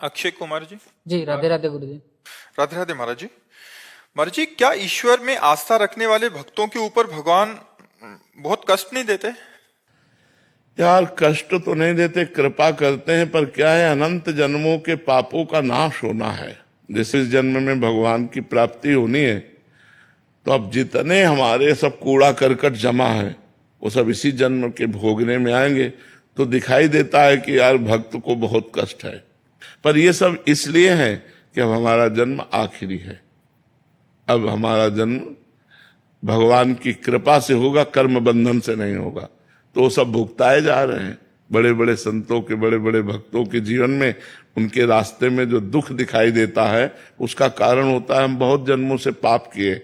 अक्षय कुमार जी। जी राधे राधे गुरु जी। राधे राधे महाराज जी। महाराज जी, क्या ईश्वर में आस्था रखने वाले भक्तों के ऊपर भगवान बहुत कष्ट नहीं देते? यार कष्ट तो नहीं देते, कृपा करते हैं, पर क्या है, अनंत जन्मों के पापों का नाश होना है। जैसे इस जन्म में भगवान की प्राप्ति होनी है, तो अब जितने हमारे सब कूड़ा करकट जमा है वो सब इसी जन्म के भोगने में आएंगे। तो दिखाई देता है कि यार भक्त को बहुत कष्ट है, पर ये सब इसलिए है कि अब हमारा जन्म आखिरी है। अब हमारा जन्म भगवान की कृपा से होगा, कर्म बंधन से नहीं होगा। तो वो सब भुगताए जा रहे हैं। बड़े बड़े संतों के, बड़े बड़े भक्तों के जीवन में, उनके रास्ते में जो दुख दिखाई देता है, उसका कारण होता है हम बहुत जन्मों से पाप किए,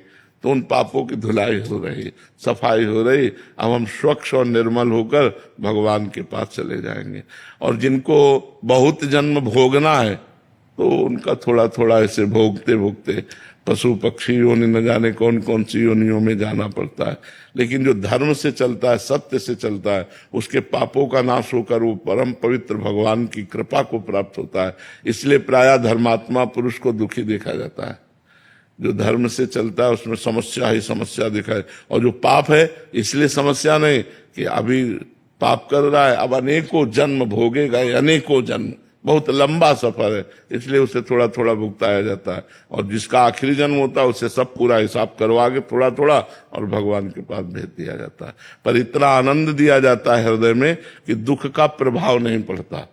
तो उन पापों की धुलाई हो रही, सफाई हो रही। अब हम स्वच्छ और निर्मल होकर भगवान के पास चले जाएंगे। और जिनको बहुत जन्म भोगना है, तो उनका थोड़ा थोड़ा ऐसे भोगते भोगते पशु पक्षी योनि न जाने कौन कौन सी योनियों में जाना पड़ता है। लेकिन जो धर्म से चलता है, सत्य से चलता है, उसके पापों का नाश होकर वो परम पवित्र भगवान की कृपा को प्राप्त होता है। इसलिए प्रायः धर्मात्मा पुरुष को दुखी देखा जाता है। जो धर्म से चलता है उसमें समस्या ही समस्या दिखाए, और जो पाप है इसलिए समस्या नहीं कि अभी पाप कर रहा है, अब अनेकों जन्म भोगेगा, अनेकों जन्म, बहुत लंबा सफर है, इसलिए उसे थोड़ा थोड़ा भुगताया जाता है। और जिसका आखिरी जन्म होता है उसे सब पूरा हिसाब करवा के थोड़ा थोड़ा और भगवान के पास भेज दिया जाता है। पर इतना आनंद दिया जाता है हृदय में कि दुख का प्रभाव नहीं पड़ता।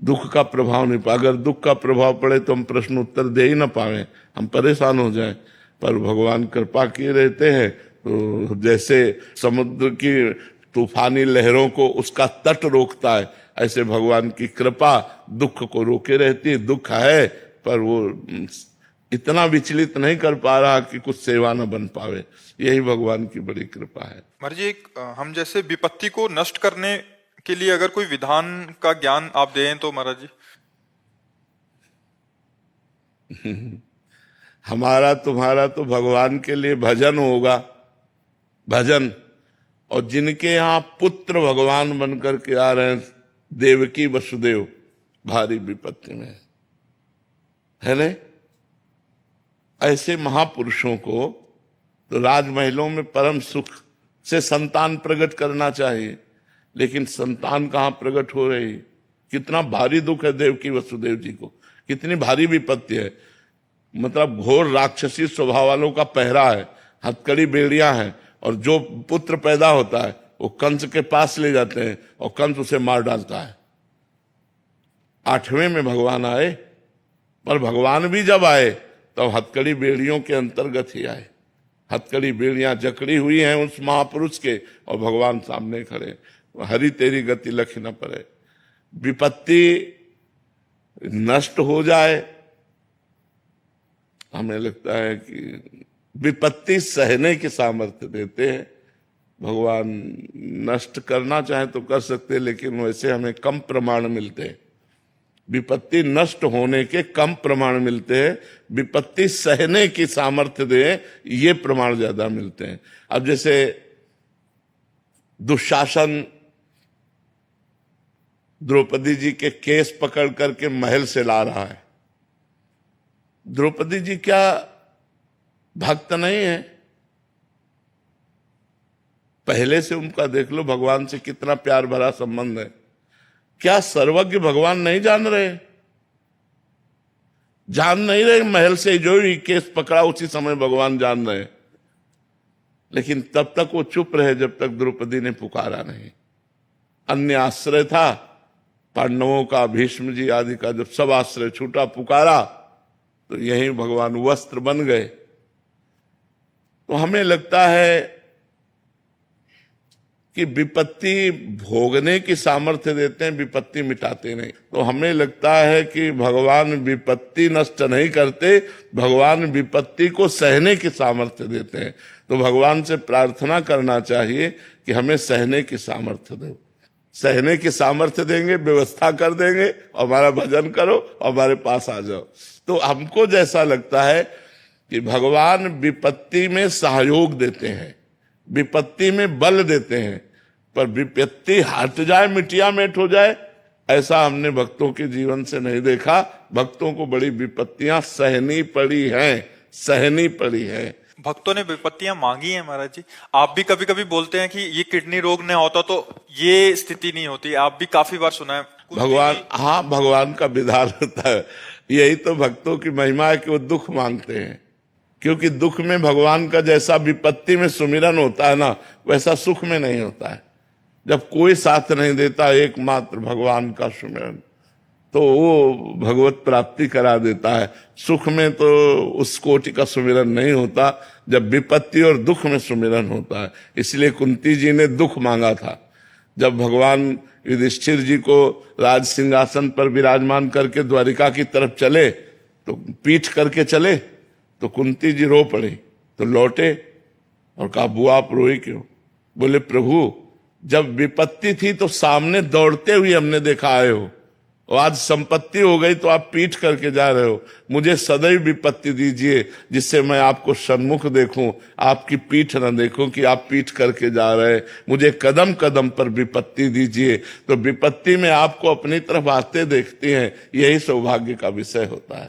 दुख का प्रभाव नहीं, अगर दुख का प्रभाव पड़े तो हम प्रश्न उत्तर दे ही ना पाए, हम परेशान हो जाएं। पर भगवान कृपा किए रहते हैं, तो जैसे समुद्र की तूफानी लहरों को उसका तट रोकता है, ऐसे भगवान की कृपा दुख को रोके रहती है। दुख है पर वो इतना विचलित नहीं कर पा रहा कि कुछ सेवा न बन पावे। यही भगवान की बड़ी कृपा है। महाराज जी, हम जैसे विपत्ति को नष्ट करने के लिए अगर कोई विधान का ज्ञान आप दें तो महाराज जी। हमारा तुम्हारा तो भगवान के लिए भजन होगा, भजन। और जिनके यहाँ पुत्र भगवान बनकर के आ रहे हैं, देवकी वसुदेव भारी विपत्ति में है न, ऐसे महापुरुषों को तो राजमहलों में परम सुख से संतान प्रकट करना चाहिए, लेकिन संतान कहाँ प्रकट हो रही। कितना भारी दुख है देवकी वसुदेव जी को, कितनी भारी विपत्ति है। मतलब घोर राक्षसी स्वभाव वालों का पहरा है, हथकड़ी बेड़ियां हैं, और जो पुत्र पैदा होता है वो कंस के पास ले जाते हैं और कंस उसे मार डालता है। 8वें में भगवान आए, पर भगवान भी जब आए तब हथकड़ी बेड़ियों के अंतर्गत ही आए। हथकड़ी बेड़ियां जकड़ी हुई हैं उस महापुरुष के, और भगवान सामने खड़े। हरि तेरी गति लख न पड़े। विपत्ति नष्ट हो जाए, हमें लगता है कि विपत्ति सहने की सामर्थ्य देते हैं भगवान। नष्ट करना चाहे तो कर सकते हैं, लेकिन वैसे हमें कम प्रमाण मिलते हैं। विपत्ति नष्ट होने के कम प्रमाण मिलते हैं, विपत्ति सहने की सामर्थ्य दे, ये प्रमाण ज्यादा मिलते हैं। अब जैसे दुशासन द्रौपदी जी के केस पकड़ करके महल से ला रहा है। द्रौपदी जी क्या भक्त नहीं है? पहले से उनका देख लो भगवान से कितना प्यार भरा संबंध है। क्या सर्वज्ञ भगवान नहीं जान रहे? जान नहीं रहे? महल से जो ही केस पकड़ा उसी समय भगवान जान रहे, लेकिन तब तक वो चुप रहे जब तक द्रौपदी ने पुकारा नहीं। अन्य आश्रय था पांडवों का, भीष्म जी आदि का, जब सब आश्रय छूटा, पुकारा, तो यही भगवान वस्त्र बन गए। तो हमें लगता है कि विपत्ति भोगने की सामर्थ्य देते हैं, विपत्ति मिटाते नहीं। तो हमें लगता है कि भगवान विपत्ति नष्ट नहीं करते, भगवान विपत्ति को सहने की सामर्थ्य देते हैं। तो भगवान से प्रार्थना करना चाहिए कि हमें सहने की सामर्थ्य दो। सहने की सामर्थ्य देंगे, व्यवस्था कर देंगे, हमारा भजन करो, हमारे पास आ जाओ। तो हमको जैसा लगता है कि भगवान विपत्ति में सहयोग देते हैं, विपत्ति में बल देते हैं, पर विपत्ति हट जाए, मिटिया मेट हो जाए, ऐसा हमने भक्तों के जीवन से नहीं देखा। भक्तों को बड़ी विपत्तियां सहनी पड़ी है। भक्तों ने विपत्तियां मांगी हैं महाराज जी। आप भी कभी कभी बोलते हैं कि ये किडनी रोग न होता तो ये स्थिति नहीं होती। आप भी काफी बार सुना है। भगवान का विधान होता है। यही तो भक्तों की महिमा है कि वो दुख मांगते हैं, क्योंकि दुख में भगवान का जैसा विपत्ति में सुमिरन होता है ना, वैसा सुख में नहीं होता है। जब कोई साथ नहीं देता, एकमात्र भगवान का सुमिरन, तो वो भगवत प्राप्ति करा देता है। सुख में तो उस कोटि का सुमिरन नहीं होता, जब विपत्ति और दुख में सुमिरन होता है। इसलिए कुंती जी ने दुख मांगा था। जब भगवान युधिष्ठिर जी को राज सिंहासन पर विराजमान करके द्वारिका की तरफ चले, तो पीठ करके चले, तो कुंती जी रो पड़ी। तो लौटे और कहा, बुआ आप रोई क्यों? बोले, प्रभु जब विपत्ति थी तो सामने दौड़ते हुए हमने देखा आए हो, और आज संपत्ति हो गई तो आप पीठ करके जा रहे हो। मुझे सदैव विपत्ति दीजिए, जिससे मैं आपको सन्मुख देखूं, आपकी पीठ न देखूं कि आप पीठ करके जा रहे। मुझे कदम कदम पर विपत्ति दीजिए। तो विपत्ति में आपको अपनी तरफ आते देखती हैं, यही सौभाग्य का विषय होता है।